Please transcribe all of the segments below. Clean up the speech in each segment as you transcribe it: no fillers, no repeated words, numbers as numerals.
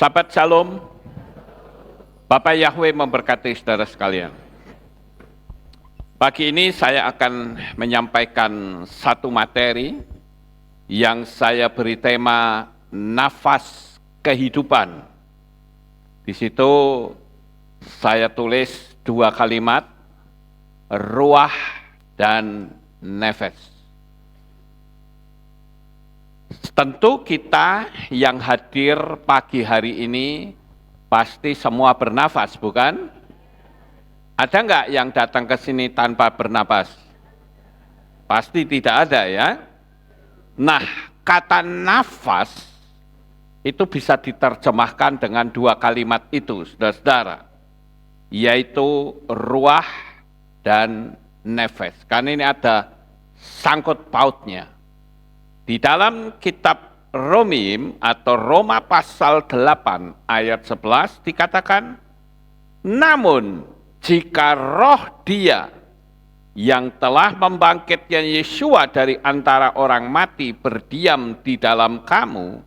Sahabat Shalom, Bapak Yahweh memberkati saudara sekalian. Pagi ini saya akan menyampaikan satu materi yang saya beri tema nafas kehidupan. Di situ saya tulis dua kalimat, ruah dan nefes. Tentu kita yang hadir pagi hari ini pasti semua bernafas, bukan? Ada nggak yang datang ke sini tanpa bernafas? Pasti tidak ada ya. Nah, kata nafas itu bisa diterjemahkan dengan dua kalimat itu, saudara-saudara, yaitu ruah dan nefes. Karena ini ada sangkut pautnya. Di dalam kitab Romim atau Roma pasal 8 ayat 11 dikatakan, namun jika roh Dia yang telah membangkitkan Yesua dari antara orang mati berdiam di dalam kamu,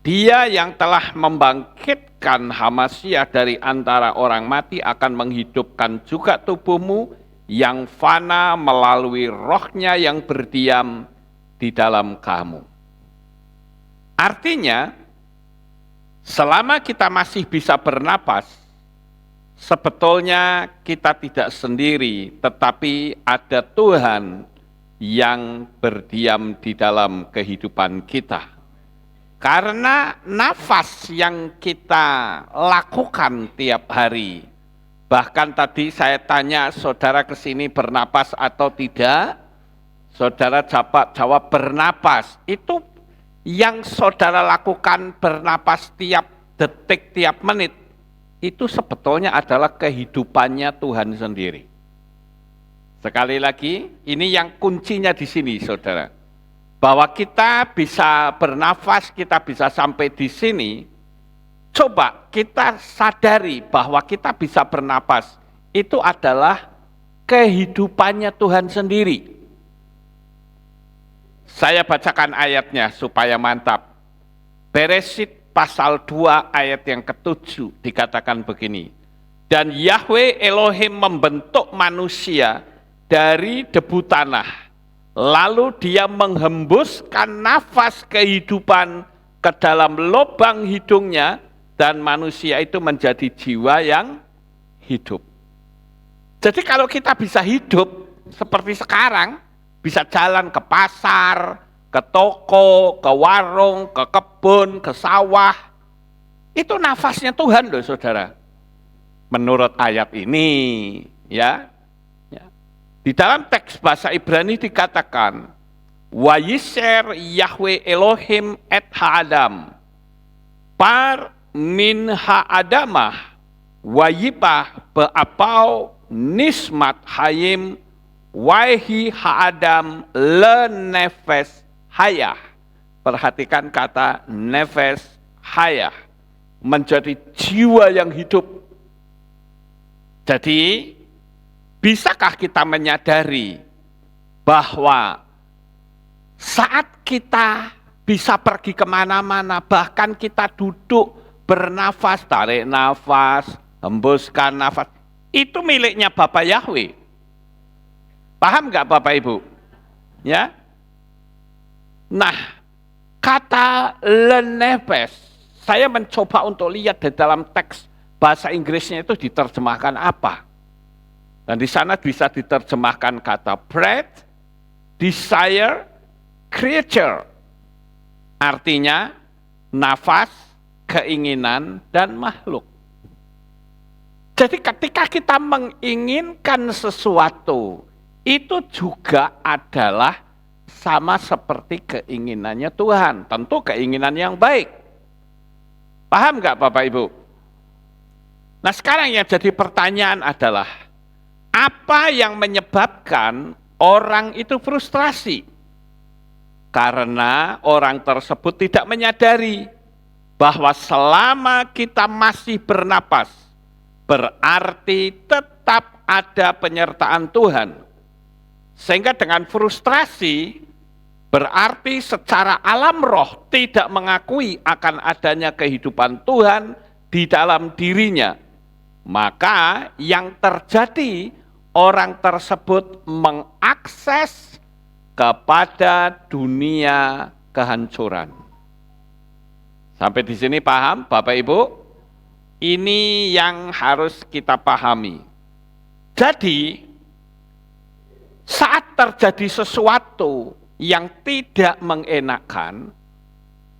Dia yang telah membangkitkan Hamasiah dari antara orang mati akan menghidupkan juga tubuhmu yang fana melalui rohnya yang berdiam di dalam kamu. Artinya, selama kita masih bisa bernapas, sebetulnya kita tidak sendiri, tetapi ada Tuhan yang berdiam di dalam kehidupan kita. Karena nafas yang kita lakukan tiap hari, bahkan tadi saya tanya saudara kesini bernapas atau tidak, saudara jawab bernapas. Itu yang saudara lakukan bernapas tiap detik, tiap menit, itu sebetulnya adalah kehidupannya Tuhan sendiri. Sekali lagi, ini yang kuncinya di sini, saudara. Bahwa kita bisa bernafas, kita bisa sampai di sini, coba kita sadari bahwa kita bisa bernapas, itu adalah kehidupannya Tuhan sendiri. Saya bacakan ayatnya supaya mantap. Beresit pasal 2 ayat yang ke-7 dikatakan begini. Dan Yahweh Elohim membentuk manusia dari debu tanah. Lalu Dia menghembuskan nafas kehidupan ke dalam lubang hidungnya dan manusia itu menjadi jiwa yang hidup. Jadi kalau kita bisa hidup seperti sekarang, bisa jalan ke pasar, ke toko, ke warung, ke kebun, ke sawah. Itu nafasnya Tuhan loh saudara. Menurut ayat ini, ya. Di dalam teks bahasa Ibrani dikatakan, Wayisher Yahweh Elohim et ha'adam, par min ha'adamah, wayipah be'apau nismat hayim, Waihi ha'adam le nefes hayah. Perhatikan kata nefes hayah. Menjadi jiwa yang hidup. Jadi, bisakah kita menyadari bahwa saat kita bisa pergi kemana-mana, bahkan kita duduk bernafas, tarik nafas, hembuskan nafas, itu miliknya Bapa Yahweh. Paham nggak Bapak Ibu? Ya. Nah, kata lenefes, saya mencoba untuk lihat di dalam teks bahasa Inggrisnya itu diterjemahkan apa. Dan di sana bisa diterjemahkan kata breath, desire, creature. Artinya nafas, keinginan, dan makhluk. Jadi ketika kita menginginkan sesuatu, itu juga adalah sama seperti keinginannya Tuhan. Tentu keinginan yang baik. Paham nggak Bapak Ibu? Nah sekarang yang jadi pertanyaan adalah, apa yang menyebabkan orang itu frustrasi? Karena orang tersebut tidak menyadari bahwa selama kita masih bernapas, berarti tetap ada penyertaan Tuhan. Sehingga dengan frustrasi, Berarti secara alam roh tidak mengakui akan adanya kehidupan Tuhan di dalam dirinya. Maka yang terjadi, orang tersebut mengakses kepada dunia kehancuran. Sampai di sini paham Bapak Ibu? Ini yang harus kita pahami. Jadi, saat terjadi sesuatu yang tidak mengenakkan,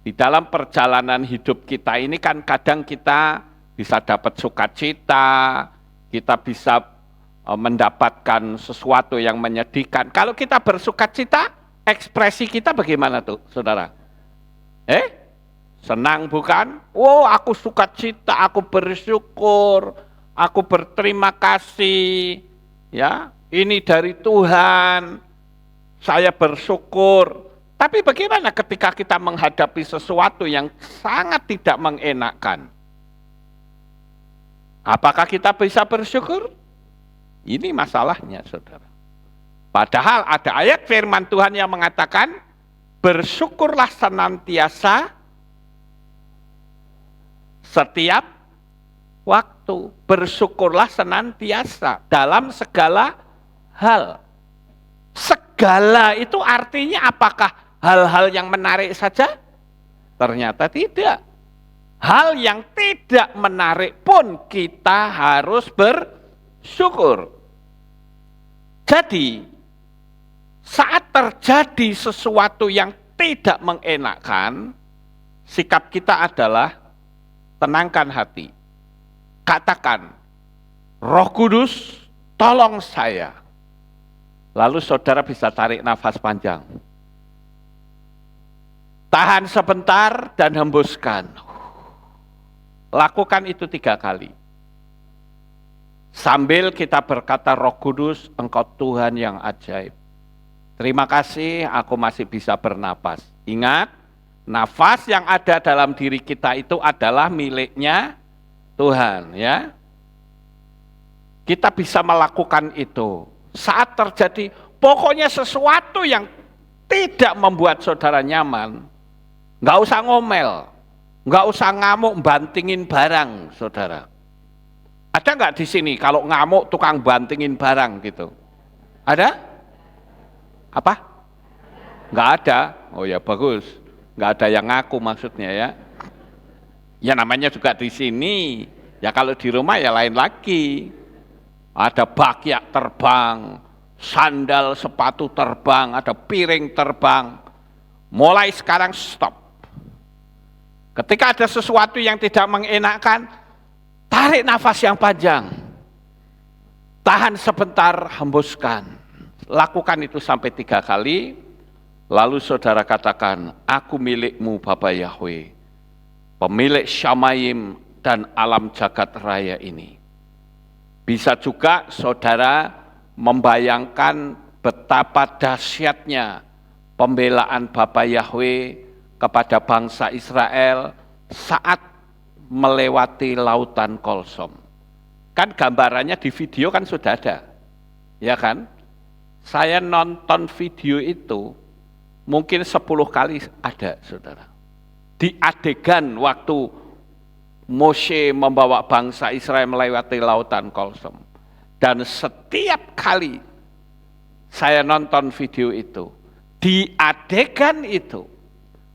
di dalam perjalanan hidup kita ini kan kadang kita bisa dapat sukacita, kita bisa mendapatkan sesuatu yang menyedihkan. Kalau kita bersukacita, ekspresi kita bagaimana tuh, saudara? Senang bukan? Oh, aku sukacita, aku bersyukur, aku berterima kasih. Ya, ini dari Tuhan. Saya bersyukur. Tapi bagaimana ketika kita menghadapi sesuatu yang sangat tidak mengenakkan? Apakah kita bisa bersyukur? Ini masalahnya, saudara. Padahal ada ayat firman Tuhan yang mengatakan, bersyukurlah senantiasa setiap waktu. Bersyukurlah senantiasa dalam segala hal. Segala itu artinya apakah hal-hal yang menarik saja? Ternyata tidak. Hal yang tidak menarik pun kita harus bersyukur. Jadi, saat terjadi sesuatu yang tidak mengenakkan, sikap kita adalah tenangkan hati. Katakan, Roh Kudus, tolong saya. Lalu saudara bisa tarik nafas panjang. Tahan sebentar dan hembuskan. Lakukan itu 3 kali. Sambil kita berkata, Roh Kudus, Engkau Tuhan yang ajaib. Terima kasih, aku masih bisa bernapas. Ingat, nafas yang ada dalam diri kita itu adalah miliknya Tuhan, ya. Kita bisa melakukan itu. Saat terjadi, pokoknya sesuatu yang tidak membuat saudara nyaman, nggak usah ngomel, nggak usah ngamuk, bantingin barang, saudara. Ada nggak di sini kalau ngamuk tukang bantingin barang gitu? Ada? Apa? Nggak ada? Oh ya bagus. Nggak ada yang ngaku maksudnya ya. Ya namanya juga di sini. Ya kalau di rumah ya lain lagi. Ada bakyak terbang, sandal sepatu terbang, ada piring terbang. Mulai sekarang stop. Ketika ada sesuatu yang tidak mengenakkan, tarik nafas yang panjang. Tahan sebentar, hembuskan. Lakukan itu sampai 3 kali. Lalu saudara katakan, aku milikmu Bapa Yahweh, pemilik Syamayim dan alam jagat raya ini. Bisa juga saudara membayangkan betapa dahsyatnya pembelaan Bapa Yahweh kepada bangsa Israel saat melewati lautan Kolsom. Kan gambarannya di video kan sudah ada, ya kan? Saya nonton video itu mungkin 10 kali ada, saudara. Di adegan waktu Moshe membawa bangsa Israel melewati lautan Kolsom. Dan setiap kali saya nonton video itu, di adegan itu,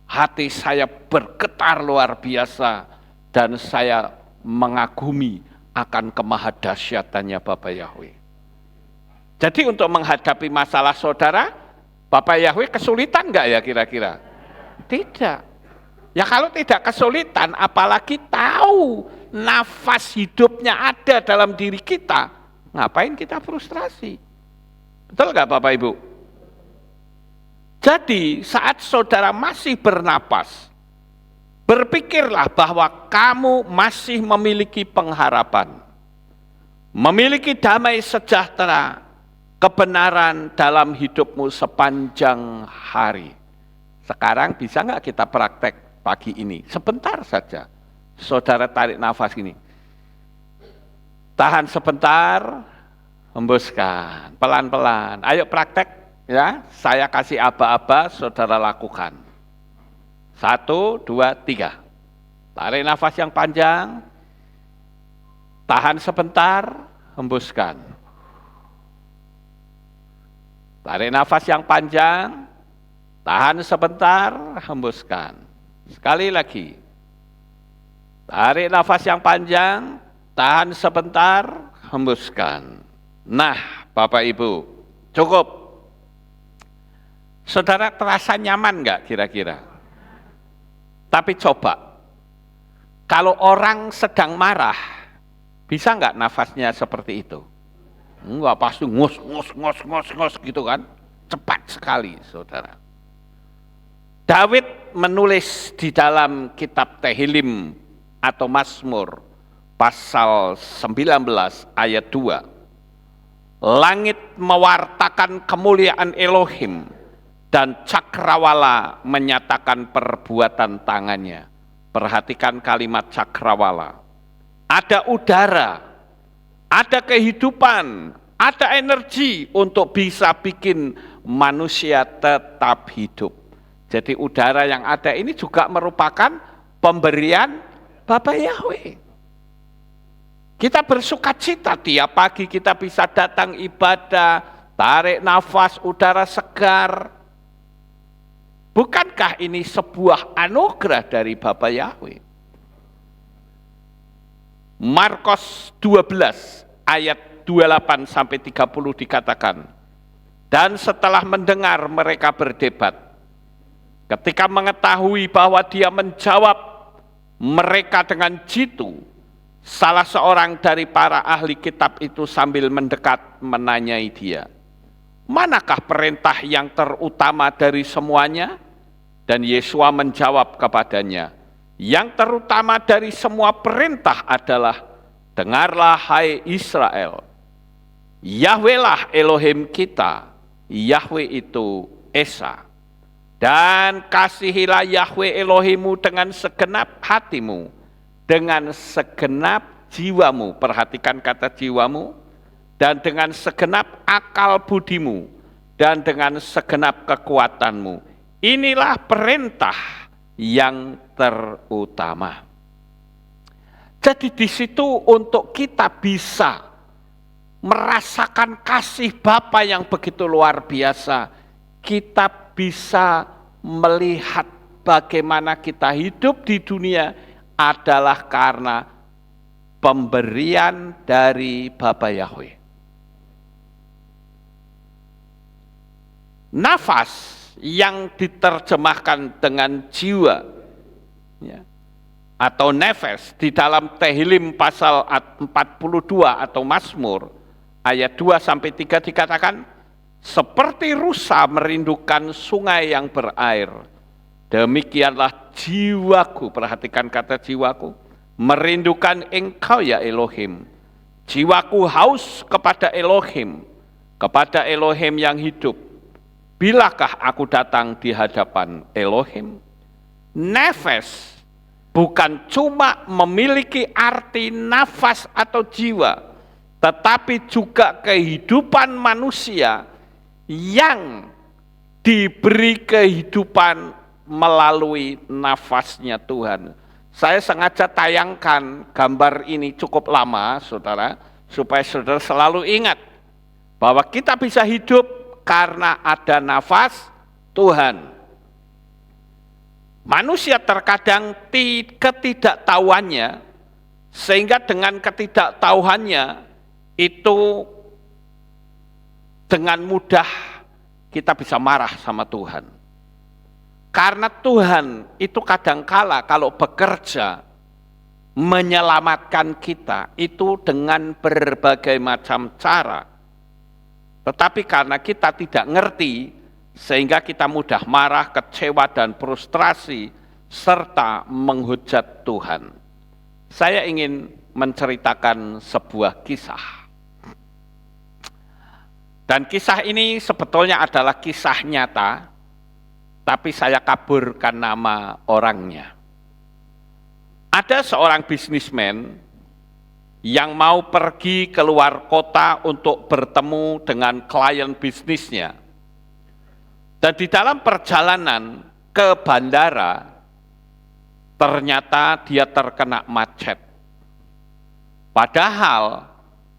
hati saya bergetar luar biasa dan saya mengagumi akan kemahadahsyatannya Bapa Yahweh. Jadi untuk menghadapi masalah saudara, Bapa Yahweh kesulitan enggak ya kira-kira? Tidak. Ya kalau tidak kesulitan, apalagi tahu nafas hidupnya ada dalam diri kita, ngapain kita frustrasi? Betul enggak Bapak Ibu? Jadi saat saudara masih bernapas, berpikirlah bahwa kamu masih memiliki pengharapan, memiliki damai sejahtera, kebenaran dalam hidupmu sepanjang hari. Sekarang bisa nggak kita praktek pagi ini? Sebentar saja. Saudara tarik nafas ini. Tahan sebentar, hembuskan. Pelan-pelan. Ayo praktek. Ya, saya kasih aba-aba, saudara lakukan. 1, 2, 3. Tarik nafas yang panjang, tahan sebentar, hembuskan. Tarik nafas yang panjang, tahan sebentar, hembuskan. Sekali lagi. Tarik nafas yang panjang, tahan sebentar, hembuskan. Nah, Bapak Ibu, cukup. Saudara terasa nyaman enggak kira-kira? Tapi coba, kalau orang sedang marah, bisa enggak nafasnya seperti itu? Enggak, pasti ngos gitu kan. Cepat sekali, saudara. Daud menulis di dalam kitab Tehillim atau Mazmur, pasal 19 ayat 2. Langit mewartakan kemuliaan Elohim, dan cakrawala menyatakan perbuatan tangannya. Perhatikan kalimat cakrawala. Ada udara, ada kehidupan, ada energi untuk bisa bikin manusia tetap hidup. Jadi udara yang ada ini juga merupakan pemberian Bapa Yahweh. Kita bersuka cita tiap pagi kita bisa datang ibadah, tarik nafas udara segar. Bukankah ini sebuah anugerah dari Bapa Yahweh? Markus 12 ayat 28 sampai 30 dikatakan, dan setelah mendengar mereka berdebat, ketika mengetahui bahwa dia menjawab mereka dengan jitu, salah seorang dari para ahli kitab itu sambil mendekat menanyai dia, manakah perintah yang terutama dari semuanya? Dan Yesua menjawab kepadanya, yang terutama dari semua perintah adalah, dengarlah hai Israel, Yahweh lah Elohim kita, Yahweh itu Esa. Dan kasihilah Yahweh Elohimu dengan segenap hatimu, dengan segenap jiwamu, perhatikan kata jiwamu, dan dengan segenap akal budimu, dan dengan segenap kekuatanmu. Inilah perintah yang terutama. Jadi di situ untuk kita bisa merasakan kasih Bapa yang begitu luar biasa, kita bisa melihat bagaimana kita hidup di dunia adalah karena pemberian dari Bapa Yahweh. Nafas yang diterjemahkan dengan jiwa, ya, atau nefes di dalam Tehillim pasal 42 atau Mazmur ayat 2 sampai 3 dikatakan, seperti rusa merindukan sungai yang berair, demikianlah jiwaku, perhatikan kata jiwaku, merindukan Engkau ya Elohim. Jiwaku haus kepada Elohim yang hidup. Bilakah aku datang di hadapan Elohim? Nefes bukan cuma memiliki arti nafas atau jiwa, tetapi juga kehidupan manusia yang diberi kehidupan melalui nafasnya Tuhan. Saya sengaja tayangkan gambar ini cukup lama, saudara, supaya saudara selalu ingat bahwa kita bisa hidup karena ada nafas Tuhan. Manusia terkadang ketidaktahuannya, sehingga dengan ketidaktahuannya itu dengan mudah kita bisa marah sama Tuhan. Karena Tuhan itu kadangkala kalau bekerja menyelamatkan kita itu dengan berbagai macam cara. Tetapi karena kita tidak ngerti, sehingga kita mudah marah, kecewa, dan frustrasi, serta menghujat Tuhan. Saya ingin menceritakan sebuah kisah. Dan kisah ini sebetulnya adalah kisah nyata, tapi saya kaburkan nama orangnya. Ada seorang bisnismen yang mau pergi keluar kota untuk bertemu dengan klien bisnisnya. Dan di dalam perjalanan ke bandara, ternyata dia terkena macet. Padahal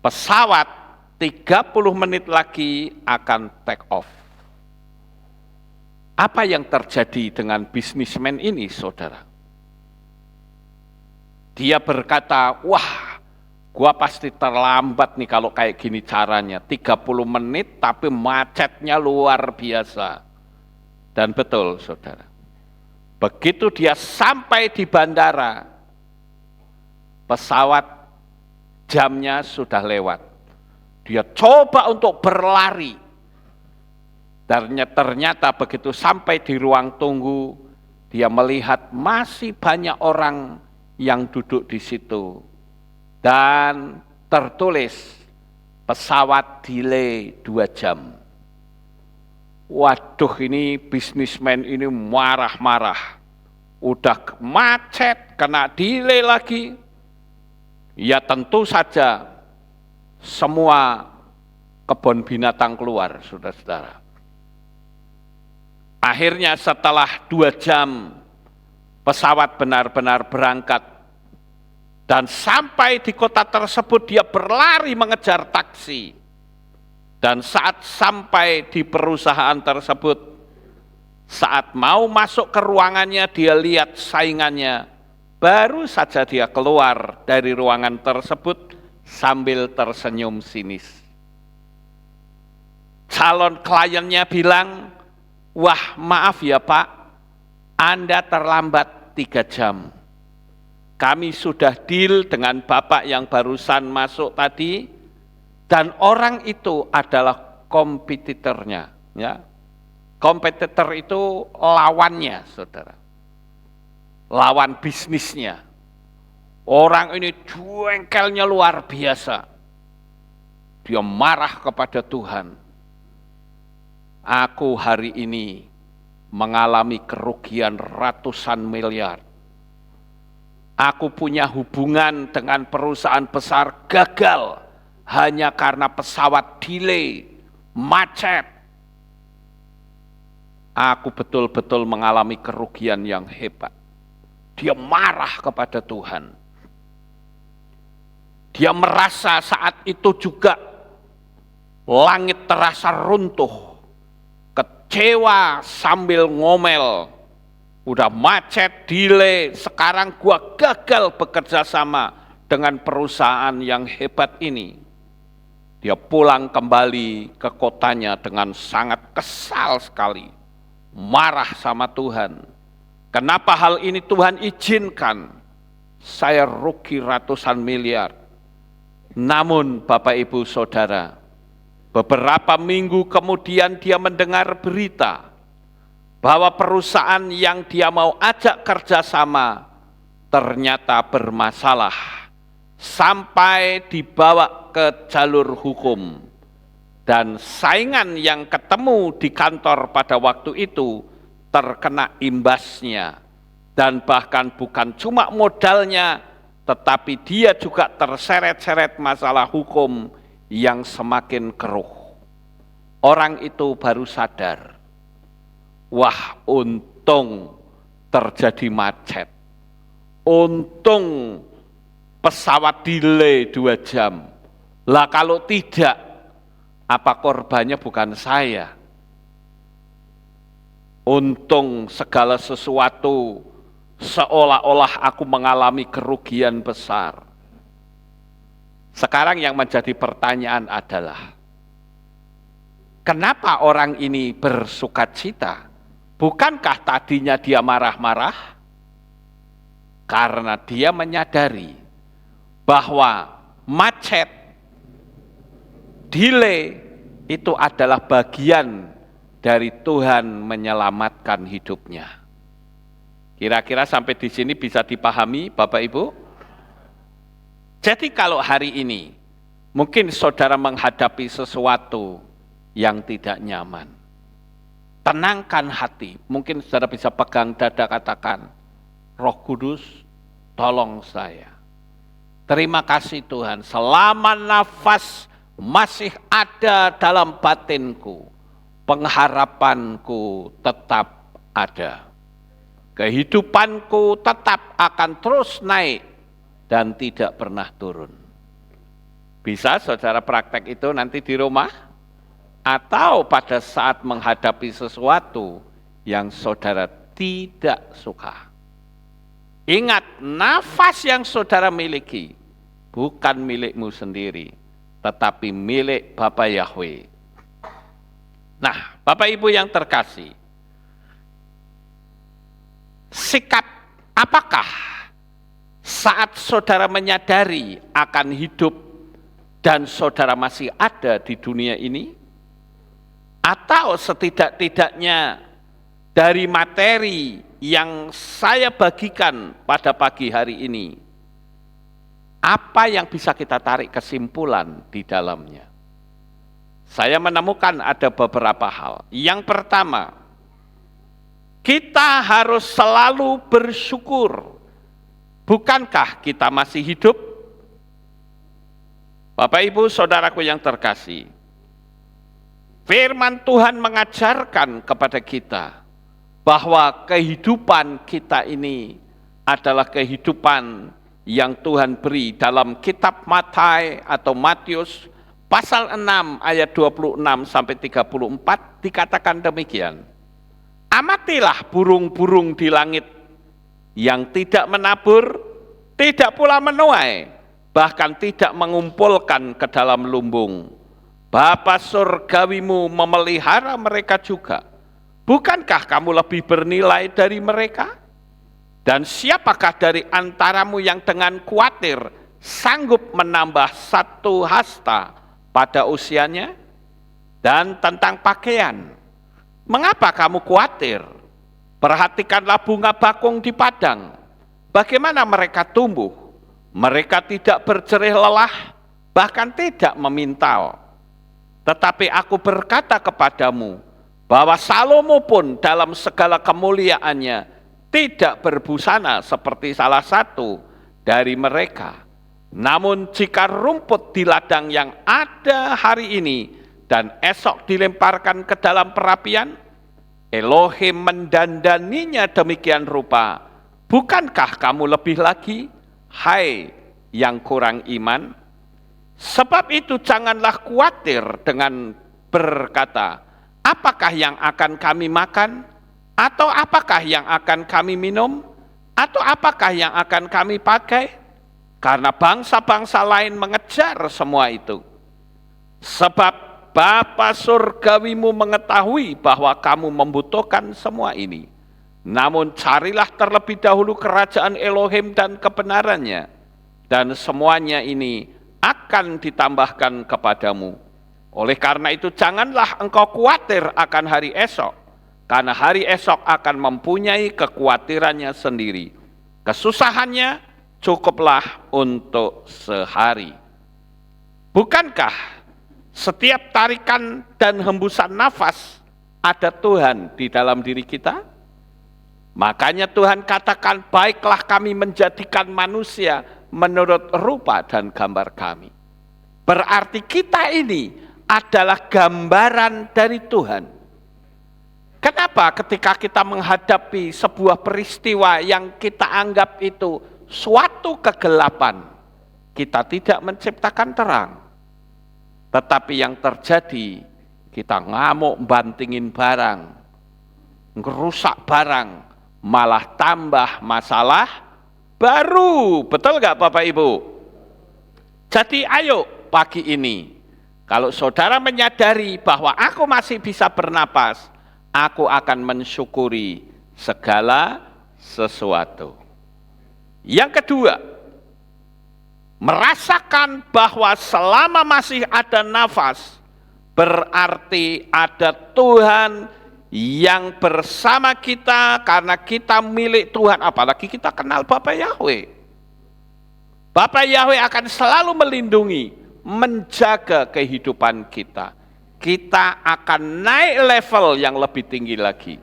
pesawat 30 menit lagi akan take off. Apa yang terjadi dengan bisnismen ini, saudara? Dia berkata, wah, gua pasti terlambat nih kalau kayak gini caranya. 30 menit tapi macetnya luar biasa. Dan betul, saudara. Begitu dia sampai di bandara, pesawat jamnya sudah lewat. Dia coba untuk berlari. Dan ternyata begitu sampai di ruang tunggu, dia melihat masih banyak orang yang duduk di situ. Dan tertulis, pesawat delay 2 jam. Waduh, ini bisnismen ini marah-marah. Udah macet, kena delay lagi. Ya tentu saja semua kebun binatang keluar, saudara-saudara. Akhirnya setelah 2 jam, pesawat benar-benar berangkat. Dan sampai di kota tersebut dia berlari mengejar taksi. Dan saat sampai di perusahaan tersebut, saat mau masuk ke ruangannya, dia lihat saingannya. Baru saja dia keluar dari ruangan tersebut sambil tersenyum sinis. Calon kliennya bilang, wah maaf ya Pak, Anda terlambat 3 jam. Kami sudah deal dengan Bapak yang barusan masuk tadi, dan orang itu adalah kompetitornya. Ya. Kompetitor itu lawannya, saudara. Lawan bisnisnya. Orang ini jengkelnya luar biasa. Dia marah kepada Tuhan. Aku hari ini mengalami kerugian ratusan miliar. Aku punya hubungan dengan perusahaan besar gagal hanya karena pesawat delay, macet. Aku betul-betul mengalami kerugian yang hebat. Dia marah kepada Tuhan. Dia merasa saat itu juga langit terasa runtuh. Kecewa sambil ngomel. Udah macet, delay, sekarang gua gagal bekerja sama dengan perusahaan yang hebat ini. Dia pulang kembali ke kotanya dengan sangat kesal sekali. Marah sama Tuhan. Kenapa hal ini Tuhan izinkan? Saya rugi ratusan miliar. Namun Bapak Ibu Saudara, beberapa minggu kemudian dia mendengar berita bahwa perusahaan yang dia mau ajak kerjasama ternyata bermasalah. Sampai dibawa ke jalur hukum. Dan saingan yang ketemu di kantor pada waktu itu terkena imbasnya. Dan bahkan bukan cuma modalnya, tetapi dia juga terseret-seret masalah hukum yang semakin keruh. Orang itu baru sadar, wah untung terjadi macet. Untung pesawat delay 2 jam. Lah kalau tidak, apa korbannya bukan saya? Untung segala sesuatu seolah-olah aku mengalami kerugian besar. Sekarang yang menjadi pertanyaan adalah, kenapa orang ini bersukacita? Bukankah tadinya dia marah-marah? Karena dia menyadari bahwa macet, delay itu adalah bagian dari Tuhan menyelamatkan hidupnya. Kira-kira sampai di sini bisa dipahami Bapak Ibu? Jadi kalau hari ini mungkin saudara menghadapi sesuatu yang tidak nyaman, tenangkan hati. Mungkin saudara bisa pegang dada, katakan, Roh Kudus, tolong saya. Terima kasih Tuhan, selama nafas masih ada dalam batinku, pengharapanku tetap ada. Kehidupanku tetap akan terus naik dan tidak pernah turun. Bisa saudara praktek itu nanti di rumah? Atau pada saat menghadapi sesuatu yang saudara tidak suka. Ingat, nafas yang saudara miliki bukan milikmu sendiri, tetapi milik Bapa Yahweh. Nah, Bapak Ibu yang terkasih, sikap apakah saat saudara menyadari akan hidup dan saudara masih ada di dunia ini? Atau setidak-tidaknya dari materi yang saya bagikan pada pagi hari ini, apa yang bisa kita tarik kesimpulan di dalamnya? Saya menemukan ada beberapa hal. Yang pertama, kita harus selalu bersyukur. Bukankah kita masih hidup? Bapak Ibu saudaraku yang terkasih, firman Tuhan mengajarkan kepada kita bahwa kehidupan kita ini adalah kehidupan yang Tuhan beri dalam kitab Matius pasal 6 ayat 26 sampai 34 dikatakan demikian. Amatilah burung-burung di langit yang tidak menabur, tidak pula menuai, bahkan tidak mengumpulkan ke dalam lumbung. Bapa surgawimu memelihara mereka juga. Bukankah kamu lebih bernilai dari mereka? Dan siapakah dari antaramu yang dengan khawatir sanggup menambah 1 hasta pada usianya? Dan tentang pakaian, mengapa kamu khawatir? Perhatikanlah bunga bakung di padang. Bagaimana mereka tumbuh? Mereka tidak berjerih lelah, bahkan tidak memintal. Tetapi aku berkata kepadamu, bahwa Salomo pun dalam segala kemuliaannya tidak berbusana seperti salah satu dari mereka. Namun jika rumput di ladang yang ada hari ini dan esok dilemparkan ke dalam perapian, Elohim mendandaninya demikian rupa. Bukankah kamu lebih lagi, hai yang kurang iman? Sebab itu janganlah khawatir dengan berkata, apakah yang akan kami makan? Atau apakah yang akan kami minum? Atau apakah yang akan kami pakai? Karena bangsa-bangsa lain mengejar semua itu. Sebab Bapa surgawimu mengetahui bahwa kamu membutuhkan semua ini. Namun carilah terlebih dahulu kerajaan Elohim dan kebenarannya, dan semuanya ini akan ditambahkan kepadamu. Oleh karena itu janganlah engkau khawatir akan hari esok, karena hari esok akan mempunyai kekhawatirannya sendiri. Kesusahannya cukuplah untuk sehari. Bukankah setiap tarikan dan hembusan nafas ada Tuhan di dalam diri kita? Makanya Tuhan katakan, baiklah kami menjadikan manusia menurut rupa dan gambar kami. Berarti kita ini adalah gambaran dari Tuhan. Kenapa ketika kita menghadapi sebuah peristiwa yang kita anggap itu suatu kegelapan, kita tidak menciptakan terang. Tetapi yang terjadi, kita ngamuk bantingin barang, ngerusak barang, malah tambah masalah baru. Betul nggak Bapak Ibu? Jadi ayo pagi ini, kalau saudara menyadari bahwa aku masih bisa bernapas, aku akan mensyukuri segala sesuatu. Yang kedua, merasakan bahwa selama masih ada nafas, berarti ada Tuhan yang bersama kita karena kita milik Tuhan. Apalagi kita kenal Bapa Yahweh. Bapa Yahweh akan selalu melindungi, menjaga kehidupan kita. Kita akan naik level yang lebih tinggi lagi.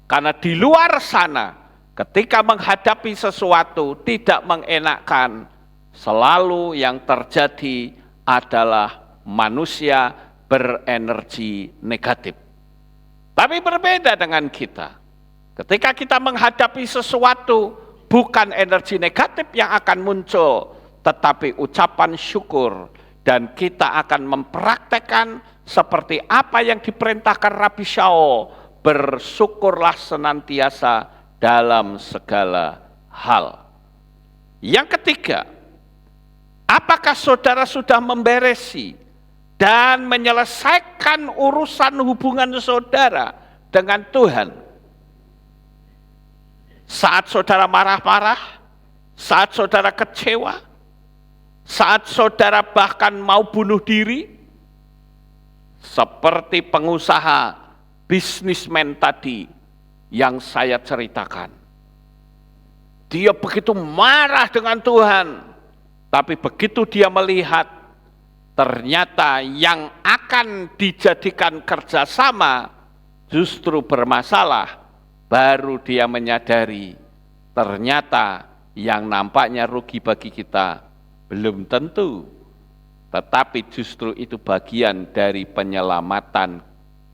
Karena di luar sana, ketika menghadapi sesuatu tidak mengenakkan, selalu yang terjadi adalah manusia berenergi negatif. Tapi berbeda dengan kita. Ketika kita menghadapi sesuatu, bukan energi negatif yang akan muncul, tetapi ucapan syukur. Dan kita akan mempraktekkan seperti apa yang diperintahkan Rabi Shaul, bersyukurlah senantiasa dalam segala hal. Yang ketiga, apakah saudara sudah memberesi dan menyelesaikan urusan hubungan saudara dengan Tuhan? Saat saudara marah-marah, saat saudara kecewa, saat saudara bahkan mau bunuh diri, seperti pengusaha bisnismen tadi yang saya ceritakan. Dia begitu marah dengan Tuhan, tapi begitu dia melihat ternyata yang akan dijadikan kerjasama justru bermasalah, baru dia menyadari ternyata yang nampaknya rugi bagi kita belum tentu, tetapi justru itu bagian dari penyelamatan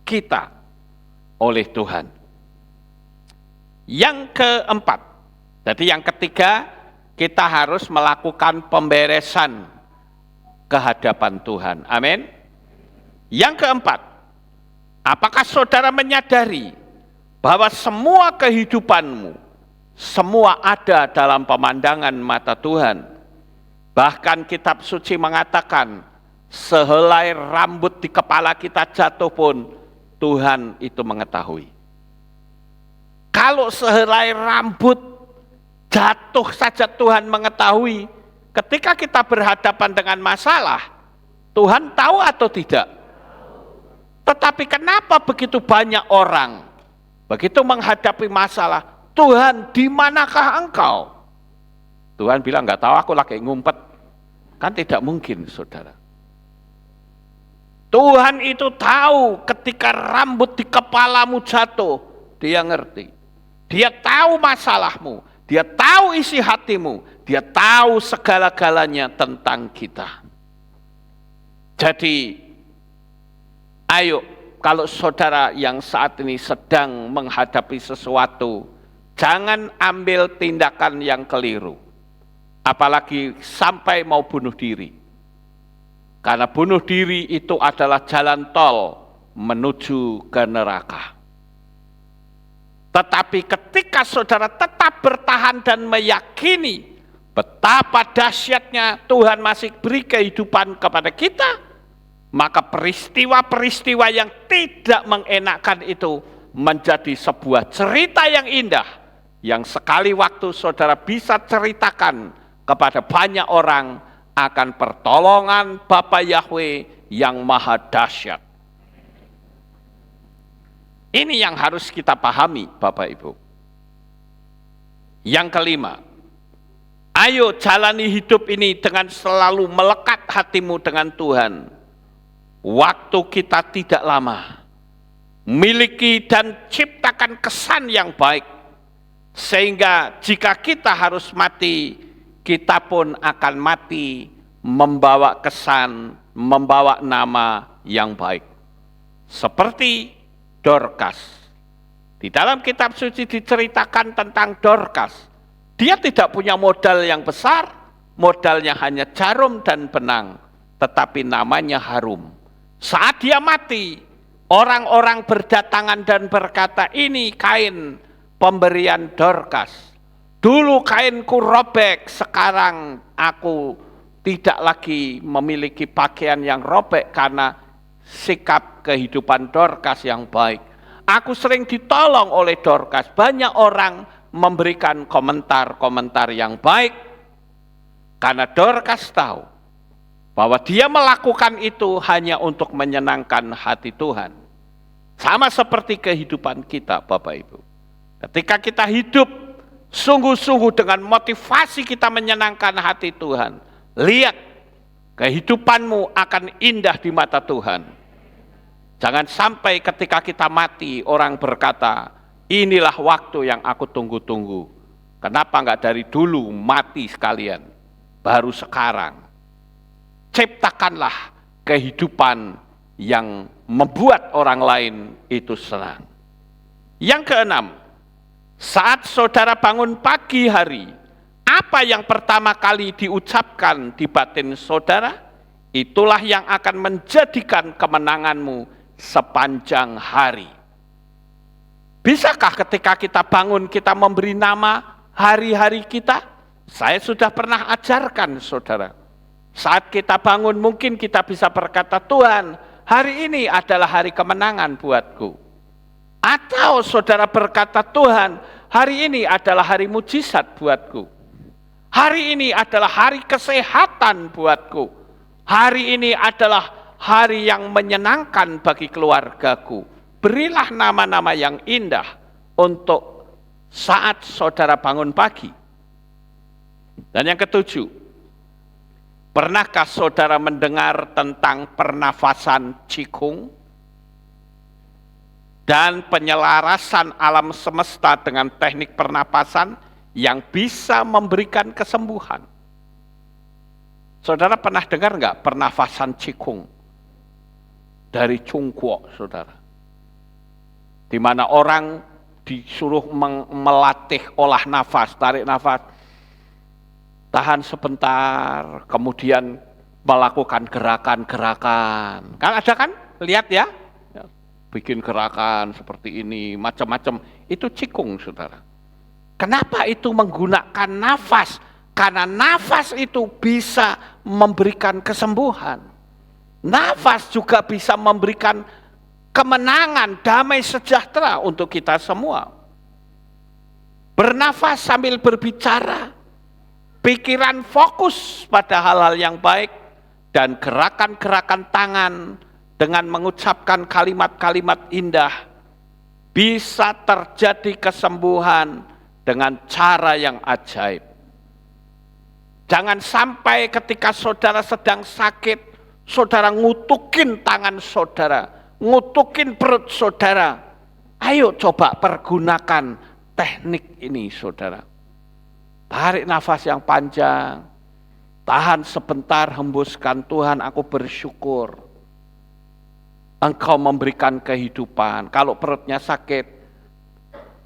kita oleh Tuhan. Yang keempat, jadi yang ketiga, kita harus melakukan pemberesan ke hadapan Tuhan. Amin. Yang keempat, apakah saudara menyadari bahwa semua kehidupanmu, semua ada dalam pemandangan mata Tuhan? Bahkan kitab suci mengatakan, sehelai rambut di kepala kita jatuh pun, Tuhan itu mengetahui. Kalau sehelai rambut jatuh saja Tuhan mengetahui, ketika kita berhadapan dengan masalah, Tuhan tahu atau tidak? Tetapi kenapa begitu banyak orang begitu menghadapi masalah, Tuhan di manakah engkau? Tuhan bilang nggak tahu, aku lagi ngumpet. Kan tidak mungkin, saudara. Tuhan itu tahu ketika rambut di kepalamu jatuh, dia ngerti. Dia tahu masalahmu, dia tahu isi hatimu, dia tahu segala-galanya tentang kita. Jadi, ayo, kalau saudara yang saat ini sedang menghadapi sesuatu, jangan ambil tindakan yang keliru. Apalagi sampai mau bunuh diri. Karena bunuh diri itu adalah jalan tol menuju ke neraka. Tetapi ketika saudara tetap bertahan dan meyakini betapa dahsyatnya Tuhan masih beri kehidupan kepada kita, maka peristiwa-peristiwa yang tidak mengenakkan itu menjadi sebuah cerita yang indah, yang sekali waktu saudara bisa ceritakan kepada banyak orang akan pertolongan Bapa Yahweh yang maha dahsyat. Ini yang harus kita pahami, Bapak Ibu. Yang kelima, ayo jalani hidup ini dengan selalu melekat hatimu dengan Tuhan. Waktu kita tidak lama. Miliki dan ciptakan kesan yang baik. Sehingga jika kita harus mati, kita pun akan mati membawa kesan, membawa nama yang baik. Seperti Dorcas. Di dalam kitab suci diceritakan tentang Dorcas. Dia tidak punya modal yang besar, modalnya hanya jarum dan benang, tetapi namanya harum. Saat dia mati, orang-orang berdatangan dan berkata, ini kain pemberian Dorcas. Dulu kainku robek, sekarang aku tidak lagi memiliki pakaian yang robek karena sikap kehidupan Dorcas yang baik. Aku sering ditolong oleh Dorcas. Banyak orang memberikan komentar-komentar yang baik karena Dorcas tahu bahwa dia melakukan itu hanya untuk menyenangkan hati Tuhan. Sama seperti kehidupan kita, Bapak Ibu. Ketika kita hidup sungguh-sungguh dengan motivasi kita menyenangkan hati Tuhan, lihat kehidupanmu akan indah di mata Tuhan. Jangan sampai ketika kita mati orang berkata, inilah waktu yang aku tunggu-tunggu. Kenapa enggak dari dulu mati sekalian, baru sekarang. Ciptakanlah kehidupan yang membuat orang lain itu senang. Yang keenam, saat saudara bangun pagi hari, apa yang pertama kali diucapkan di batin saudara? Itulah yang akan menjadikan kemenanganmu sepanjang hari. Bisakah ketika kita bangun kita memberi nama hari-hari kita? Saya sudah pernah ajarkan saudara. Saat kita bangun mungkin kita bisa berkata, Tuhan, hari ini adalah hari kemenangan buatku. Atau saudara berkata, Tuhan, hari ini adalah hari mujizat buatku. Hari ini adalah hari kesehatan buatku. Hari ini adalah hari yang menyenangkan bagi keluargaku. Berilah nama-nama yang indah untuk saat saudara bangun pagi. Dan yang ketujuh, pernahkah saudara mendengar tentang pernafasan Qigong dan penyelarasan alam semesta dengan teknik pernapasan yang bisa memberikan kesembuhan? Saudara pernah dengar enggak pernafasan Qigong dari Tiongkok, saudara? Di mana orang disuruh melatih olah nafas, tarik nafas, tahan sebentar, kemudian melakukan gerakan-gerakan. Kan ada kan? Lihat ya, bikin gerakan seperti ini, macam-macam. Itu Qigong, saudara. Kenapa itu menggunakan nafas? Karena nafas itu bisa memberikan kesembuhan. Nafas juga bisa memberikan kemenangan, damai sejahtera untuk kita semua. Bernafas sambil berbicara, pikiran fokus pada hal-hal yang baik, dan gerakan-gerakan tangan dengan mengucapkan kalimat-kalimat indah, bisa terjadi kesembuhan dengan cara yang ajaib. Jangan sampai ketika saudara sedang sakit, saudara ngutukin tangan saudara, ngutukin perut saudara. Ayo coba pergunakan teknik ini, saudara. Tarik nafas yang panjang, tahan sebentar, hembuskan. Tuhan, aku bersyukur Engkau memberikan kehidupan. Kalau perutnya sakit,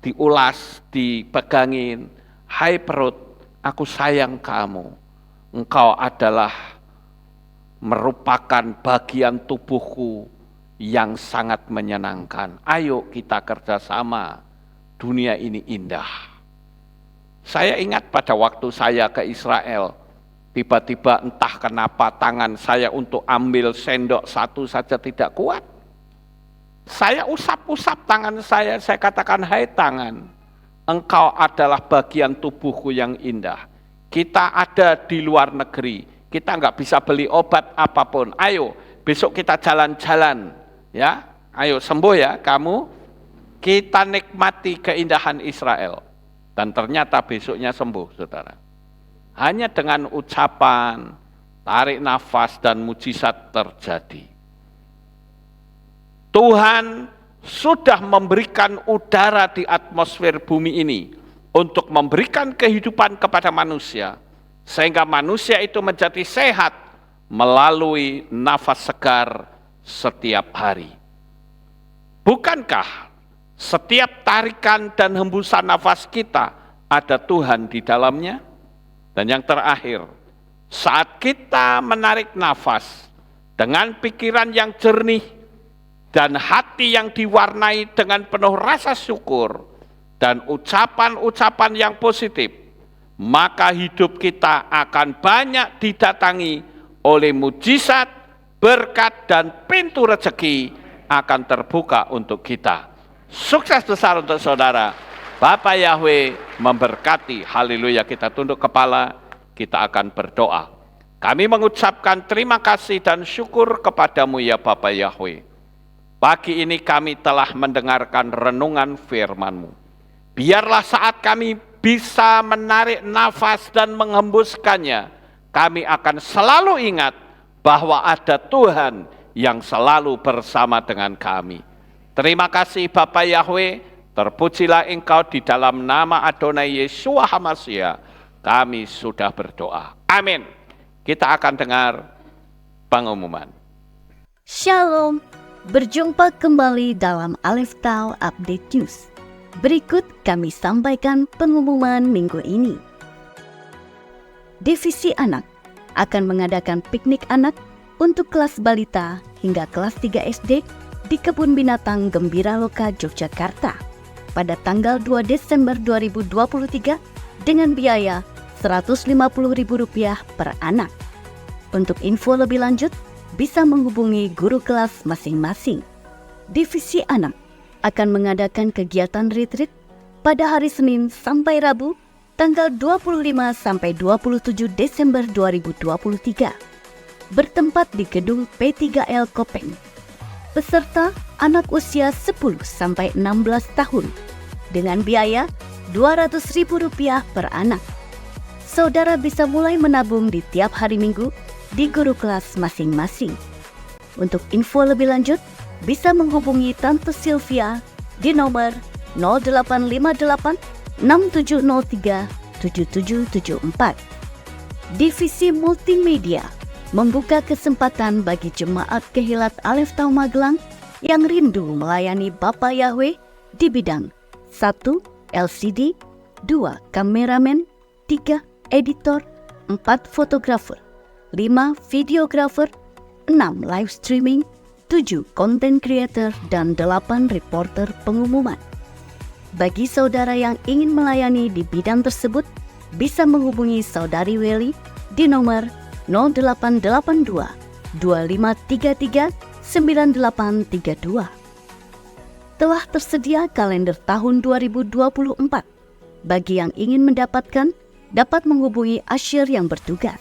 diulas, dipegangin. Hai perut, aku sayang kamu. Engkau adalah merupakan bagian tubuhku yang sangat menyenangkan. Ayo kita kerjasama. Dunia ini indah. Saya ingat pada waktu saya ke Israel, tiba-tiba entah kenapa tangan saya untuk ambil sendok satu saja tidak kuat. Saya usap-usap tangan saya katakan, hai tangan, engkau adalah bagian tubuhku yang indah. Kita ada di luar negeri, kita nggak bisa beli obat apapun. Ayo, besok kita jalan-jalan, ya. Ayo sembuh ya kamu. Kita nikmati keindahan Israel. Dan ternyata besoknya sembuh, saudara. Hanya dengan ucapan, tarik nafas, dan mujizat terjadi. Tuhan sudah memberikan udara di atmosfer bumi ini untuk memberikan kehidupan kepada manusia, sehingga manusia itu menjadi sehat melalui nafas segar setiap hari. Bukankah setiap tarikan dan hembusan nafas kita ada Tuhan di dalamnya? Dan yang terakhir, saat kita menarik nafas dengan pikiran yang jernih dan hati yang diwarnai dengan penuh rasa syukur dan ucapan-ucapan yang positif, maka hidup kita akan banyak didatangi oleh mujizat, berkat, dan pintu rezeki akan terbuka untuk kita. Sukses besar untuk saudara. Bapak Yahweh memberkati. Haleluya. Kita tunduk kepala, kita akan berdoa. Kami mengucapkan terima kasih dan syukur kepadamu ya Bapak Yahweh. Pagi ini kami telah mendengarkan renungan firman-Mu. Biarlah saat kami bisa menarik nafas dan menghembuskannya, kami akan selalu ingat bahwa ada Tuhan yang selalu bersama dengan kami. Terima kasih Bapak Yahweh, terpujilah Engkau di dalam nama Adonai Yeshua HaMashiach. Kami sudah berdoa. Amin. Kita akan dengar pengumuman. Shalom, Berjumpa kembali dalam Aleph Tau Update News. Berikut kami sampaikan pengumuman minggu ini. Divisi Anak akan mengadakan piknik anak untuk kelas balita hingga kelas 3 SD di Kebun Binatang Gembira Loka, Yogyakarta pada tanggal 2 Desember 2023 dengan biaya Rp150.000 per anak. Untuk info lebih lanjut, bisa menghubungi guru kelas masing-masing. Divisi Anak akan mengadakan kegiatan retreat pada hari Senin sampai Rabu, tanggal 25 sampai 27 Desember 2023, bertempat di gedung P3L Kopeng. Peserta anak usia 10 sampai 16 tahun dengan biaya Rp200.000 per anak. Saudara bisa mulai menabung di tiap hari Minggu di guru kelas masing-masing. Untuk info lebih lanjut, bisa menghubungi Tante Sylvia di nomor 0858 6703 7774. Divisi Multimedia membuka kesempatan bagi jemaat Kehilat Aleph Tau Magelang yang rindu melayani Bapak Yahweh di bidang 1. LCD, 2. Kameramen, 3. Editor, 4. Fotografer, 5. Videografer, 6. Live streaming, 7. Content creator, dan 8. Reporter pengumuman. Bagi saudara yang ingin melayani di bidang tersebut, bisa menghubungi Saudari Welly di nomor 0882 2533 9832. Telah tersedia kalender tahun 2024. Bagi yang ingin mendapatkan, dapat menghubungi asyir yang bertugas.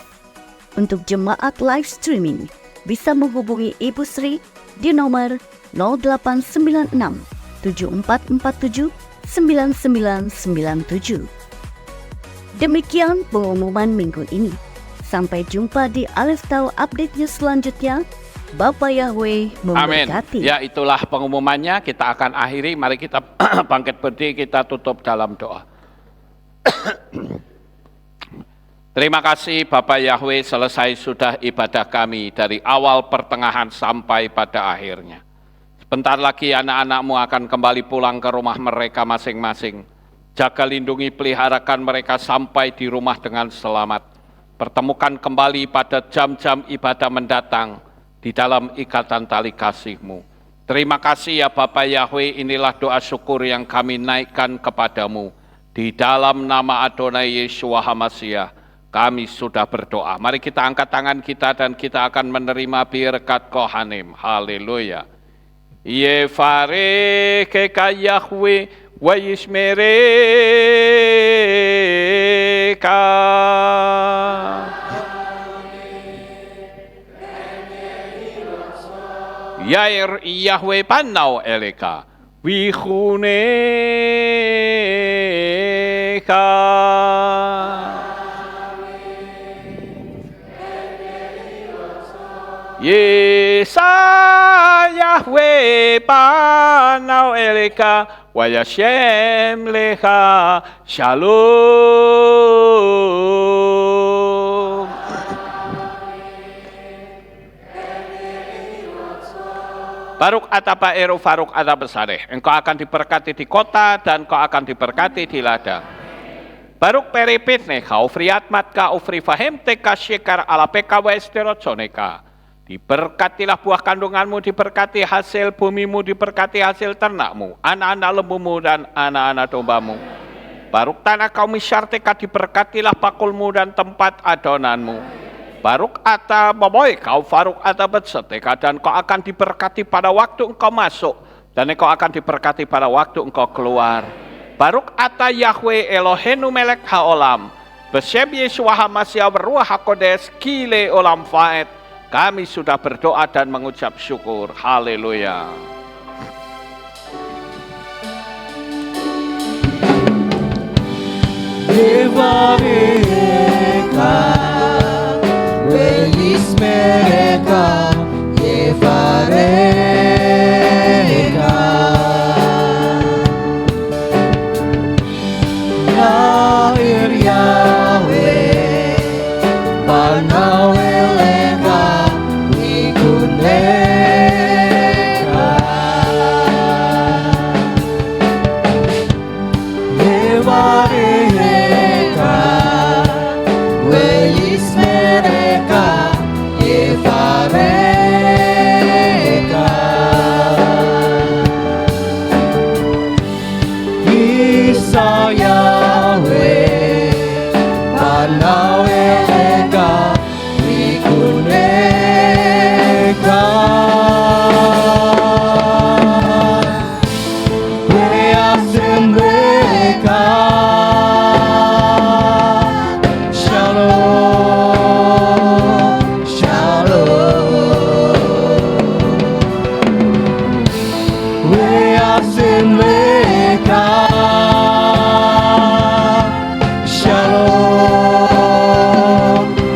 Untuk jemaat live streaming, bisa menghubungi Ibu Sri di nomor 0896 7447 9997. Demikian pengumuman minggu ini. Sampai jumpa di Aleph Tau Update News selanjutnya. Bapak Yahweh memberkati. Amin. Ya, itulah pengumumannya. Kita akan akhiri. Mari kita bangkit berdiri, kita tutup dalam doa. Terima kasih Bapak Yahweh, selesai sudah ibadah kami dari awal pertengahan sampai pada akhirnya. Sebentar lagi anak-anak-Mu akan kembali pulang ke rumah mereka masing-masing. Jaga, lindungi, peliharakan mereka sampai di rumah dengan selamat. Pertemukan kembali pada jam-jam ibadah mendatang di dalam ikatan tali kasih-Mu. Terima kasih ya Bapak Yahweh, inilah doa syukur yang kami naikkan kepadamu. Di dalam nama Adonai Yeshua HaMashiach, kami sudah berdoa. Mari kita angkat tangan kita dan kita akan menerima birkat Kohanim. Haleluya. Yevareka Yahweh wa yishmereka. Yair Yahweh panau eleka wihuneka. Yesa Yahweh panau eleka wa yashem lecha shalom. Baruk atapa eru faruk atap besareh. Engkau akan diberkati di kota dan engkau akan diberkati di ladang. Baruk peripit neka ufriat matka ufri fahem teka syekar ala peka wa esterotsoneka. Diberkatilah buah kandunganmu, diberkati hasil bumimu, diberkati hasil ternakmu, anak-anak lembumu dan anak-anak dombamu. Baruk tanah kaum isyarteka, diberkatilah pakulmu dan tempat adonanmu. Baruk ata baboy kau faruk ata betseteka, dan kau akan diberkati pada waktu engkau masuk, dan engkau akan diberkati pada waktu engkau keluar. Baruk ata Yahweh Elohenu melek haolam, besem Yeshua HaMashiach beruah hakodes kile olam faed. Kami sudah berdoa dan mengucap syukur. Haleluya. mereka Yevareka Yair Yahweh Panau Eleka Ikuneka Wanaweleka wikuneka Weasemleka Shalom Shalom Weasemleka Shalom,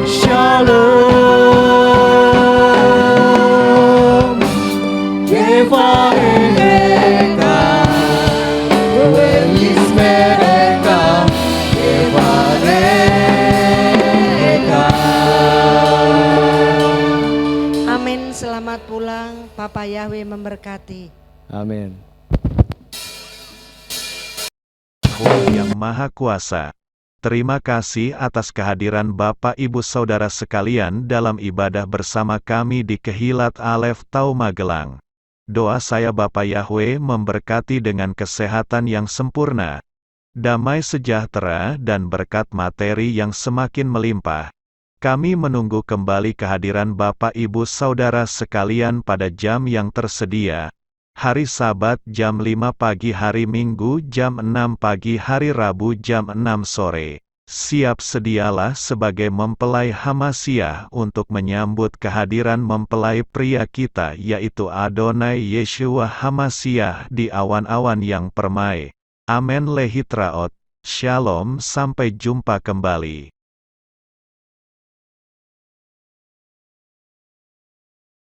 shalom. Kevaheleka, welismereka, kevareka. Amin, selamat pulang. Papa Yahweh memberkati. Amin. Tuhan yang Maha Kuasa, terima kasih atas kehadiran Bapak Ibu Saudara sekalian dalam ibadah bersama kami di Kehilat Alef Tau Magelang. Doa saya Bapak Yahweh memberkati dengan kesehatan yang sempurna, damai sejahtera dan berkat materi yang semakin melimpah. Kami menunggu kembali kehadiran Bapak Ibu Saudara sekalian pada jam yang tersedia. Hari Sabat jam 5 pagi, hari Minggu jam 6 pagi, hari Rabu jam 6 sore. Siap sedialah sebagai mempelai Hamasiah untuk menyambut kehadiran mempelai pria kita yaitu Adonai Yeshua Hamasiah di awan-awan yang permai. Amen lehitraot. Shalom, sampai jumpa kembali.